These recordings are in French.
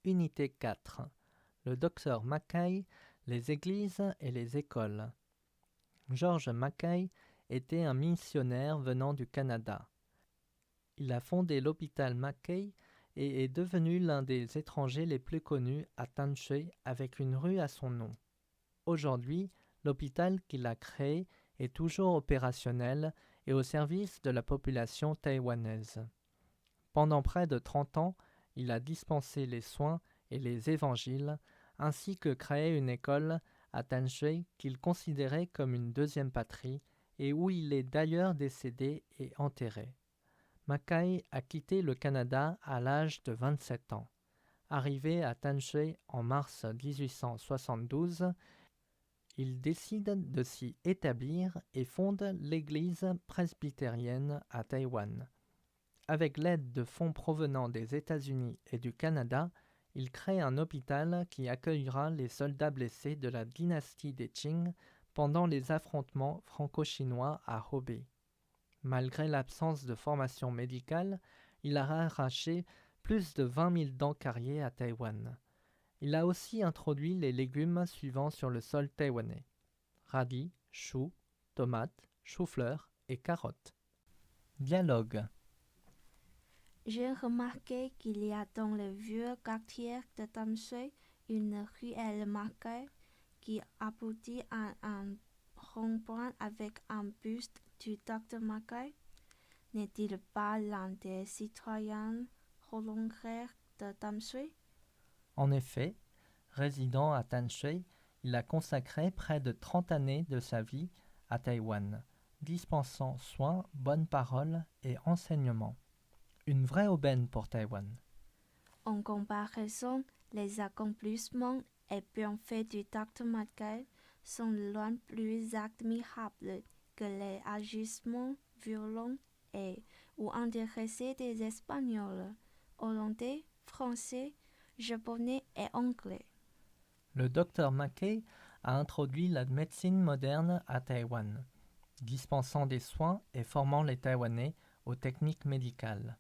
Unité 4. Le docteur Mackay, les églises et les écoles. George Mackay était un missionnaire venant du Canada. Il a fondé l'hôpital Mackay et est devenu l'un des étrangers les plus connus à Tanshui avec une rue à son nom. Aujourd'hui, l'hôpital qu'il a créé est toujours opérationnel et au service de la population taïwanaise. Pendant près de 30 ans, il a dispensé les soins et les évangiles, ainsi que créé une école à Tanshui qu'il considérait comme une deuxième patrie et où il est d'ailleurs décédé et enterré. Mackay a quitté le Canada à l'âge de 27 ans. Arrivé à Tanshui en mars 1872, il décide de s'y établir et fonde l'église presbytérienne à Taïwan. Avec l'aide de fonds provenant des États-Unis et du Canada, il crée un hôpital qui accueillera les soldats blessés de la dynastie des Qing pendant les affrontements franco-chinois à Hubei. Malgré l'absence de formation médicale, il a arraché plus de 20 000 dents carriées à Taïwan. Il a aussi introduit les légumes suivants sur le sol taïwanais: radis, choux, tomates, choux-fleurs et carottes. Dialogue. J'ai remarqué qu'il y a dans le vieux quartier de Tamsui une ruelle Mackay qui aboutit à un rond-point avec un buste du Dr Mackay. N'est-il pas l'un des citoyens volontaires de Tamsui? En effet, résidant à Tanshui, il a consacré près de 30 années de sa vie à Taïwan, dispensant soins, bonnes paroles et enseignements. Une vraie aubaine pour Taïwan. En comparaison, les accomplissements et bienfaits du Dr Mackay sont loin plus admirables que les agissements violents et ou intéressés des Espagnols, Hollandais, Français, Japonais et Anglais. Le docteur Mackay a introduit la médecine moderne à Taïwan, dispensant des soins et formant les Taïwanais aux techniques médicales.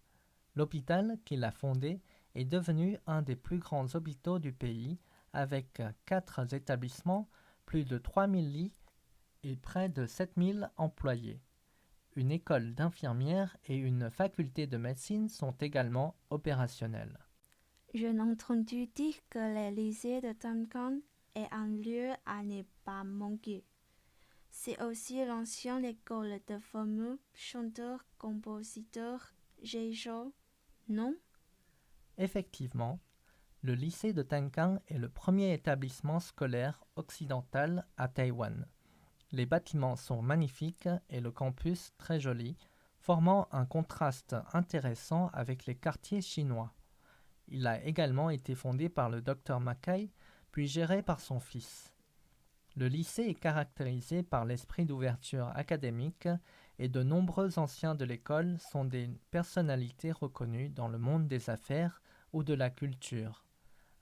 L'hôpital qu'il a fondé est devenu un des plus grands hôpitaux du pays, avec 4 établissements, plus de 3000 lits et près de 7000 employés. Une école d'infirmières et une faculté de médecine sont également opérationnelles. J'ai entendu dire que le lycée de Tankan est un lieu à ne pas manquer. C'est aussi l'ancienne école de fameux chanteurs-compositeurs Jeizhou, non? Effectivement, le lycée de Tankang est le premier établissement scolaire occidental à Taïwan. Les bâtiments sont magnifiques et le campus très joli, formant un contraste intéressant avec les quartiers chinois. Il a également été fondé par le docteur Mackay, puis géré par son fils. Le lycée est caractérisé par l'esprit d'ouverture académique et de nombreux anciens de l'école sont des personnalités reconnues dans le monde des affaires ou de la culture.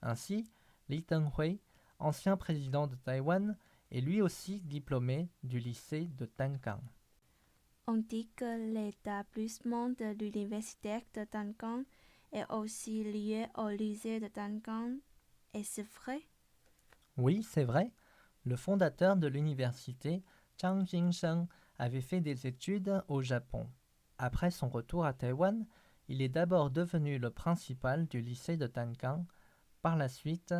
Ainsi, Lee Teng-hui, ancien président de Taïwan, est lui aussi diplômé du lycée de Tankang. On dit que l'établissement de l'université de Tankan est aussi lié au lycée de Tankan. Est-ce vrai? Oui, c'est vrai. Le fondateur de l'université, Chang Jingsheng, avait fait des études au Japon. Après son retour à Taïwan, il est d'abord devenu le principal du lycée de Tankang. Par la suite,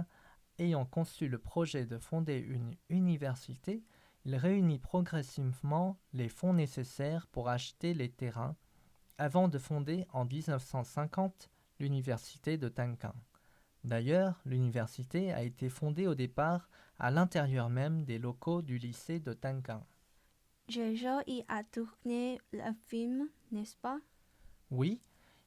ayant conçu le projet de fonder une université, il réunit progressivement les fonds nécessaires pour acheter les terrains, avant de fonder en 1950 l'université de Tankang. D'ailleurs, l'université a été fondée au départ à l'intérieur même des locaux du lycée de Tankang. Jeizhou y a tourné le film, n'est-ce pas? Oui,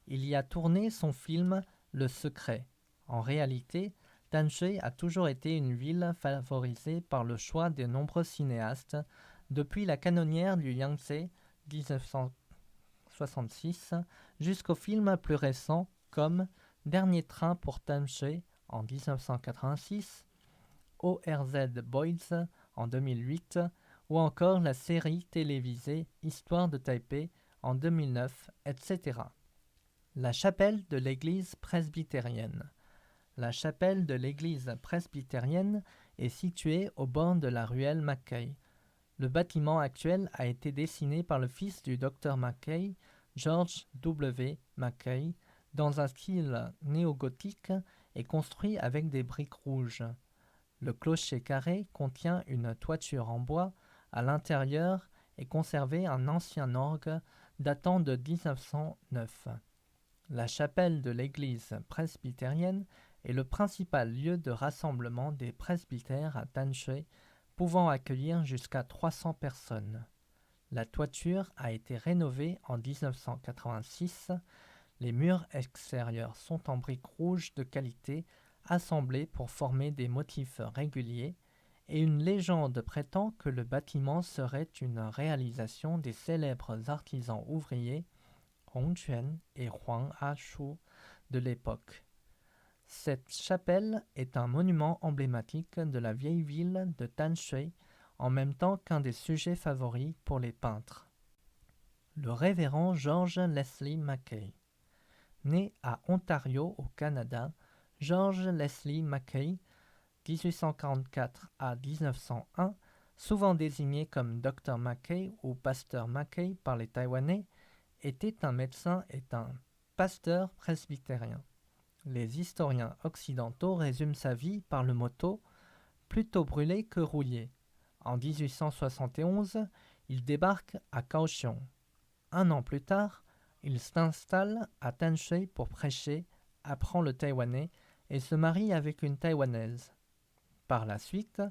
il y a tourné son film Le Secret. En réalité, Tanshui a toujours été une ville favorisée par le choix de nombreux cinéastes, depuis la canonnière du Yangtze 1966 jusqu'aux films plus récents comme Dernier train pour Tanshui en 1986, ORZ Boys en 2008 ou encore la série télévisée Histoire de Taipei en 2009, etc. La chapelle de l'église presbytérienne. La chapelle de l'église presbytérienne est située au bord de la ruelle Mackay. Le bâtiment actuel a été dessiné par le fils du docteur Mackay, George W. Mackay, dans un style néogothique et construit avec des briques rouges. Le clocher carré contient une toiture en bois. À l'intérieur est conservé un ancien orgue datant de 1909. La chapelle de l'église presbytérienne est le principal lieu de rassemblement des presbytères à Tanshui, pouvant accueillir jusqu'à 300 personnes. La toiture a été rénovée en 1986. Les murs extérieurs sont en briques rouges de qualité assemblées pour former des motifs réguliers, et une légende prétend que le bâtiment serait une réalisation des célèbres artisans ouvriers Hong Quan et Huang A-shu de l'époque. Cette chapelle est un monument emblématique de la vieille ville de Tanshui, en même temps qu'un des sujets favoris pour les peintres. Le révérend George Leslie Mackay. Né à Ontario, au Canada, George Leslie Mackay, 1844 à 1901, souvent désigné comme Dr Mackay ou Pasteur Mackay par les Taïwanais, était un médecin et un pasteur presbytérien. Les historiens occidentaux résument sa vie par le motto « plutôt brûlé que rouillé ». En 1871, il débarque à Kaohsiung. Un an plus tard, il s'installe à Tanshui pour prêcher, apprend le taïwanais et se marie avec une taïwanaise. Par la suite,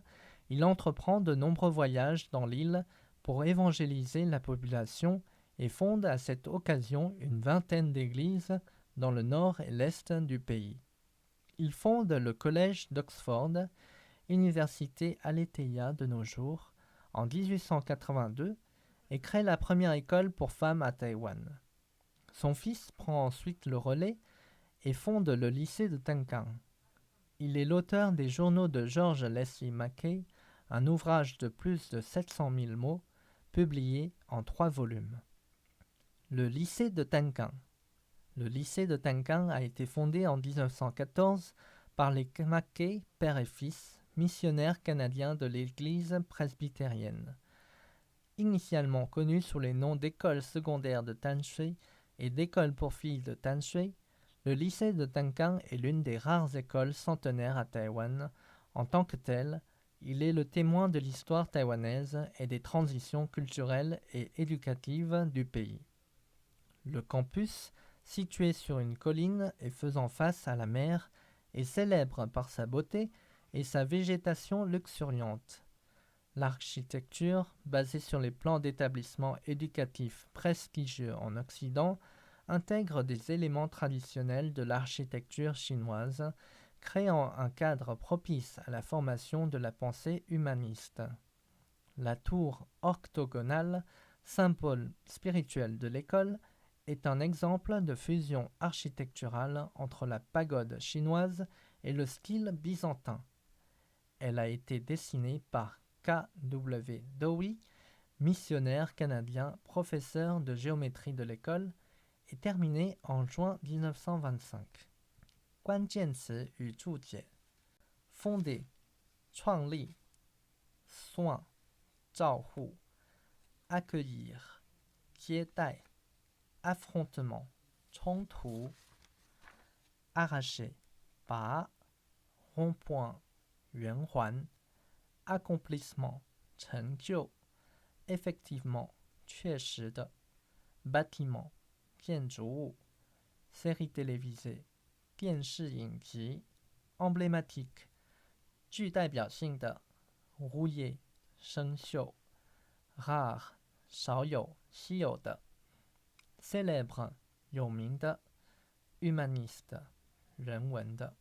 il entreprend de nombreux voyages dans l'île pour évangéliser la population et fonde à cette occasion une vingtaine d'églises dans le nord et l'est du pays. Il fonde le collège d'Oxford, université Aletheia de nos jours, en 1882 et crée la première école pour femmes à Taïwan. Son fils prend ensuite le relais et fonde le lycée de Tankang. Il est l'auteur des journaux de George Leslie Mackay, un ouvrage de plus de 700 000 mots, publié en 3 volumes. Le lycée de Tankang. Le lycée de Tankang a été fondé en 1914 par les Mackay, père et fils, missionnaires canadiens de l'église presbytérienne. Initialement connu sous les noms d'école secondaire de Tanshui et d'école pour filles de Tanshui, le lycée de Tankang est l'une des rares écoles centenaires à Taïwan. En tant que tel, il est le témoin de l'histoire taïwanaise et des transitions culturelles et éducatives du pays. Le campus, situé sur une colline et faisant face à la mer, est célèbre par sa beauté et sa végétation luxuriante. L'architecture, basée sur les plans d'établissements éducatifs prestigieux en Occident, intègre des éléments traditionnels de l'architecture chinoise, créant un cadre propice à la formation de la pensée humaniste. La tour octogonale, symbole spirituel de l'école, est un exemple de fusion architecturale entre la pagode chinoise et le style byzantin. Elle a été dessinée par K.W. Dowie, missionnaire canadien, professeur de géométrie de l'école, et terminée en juin 1925. 关键词与注解 fondé 创立 soin 照护 accueillir 接待 affrontement 冲突 arracher 拔 rond-point 圆环 accomplissement 成就 effectivement 确实的 bâtiment 建筑物 série télévisée 电视影集 emblématique 具代表性的 rouillé 生锈 rare 少有稀有的 célèbre 有名的 humaniste 人文的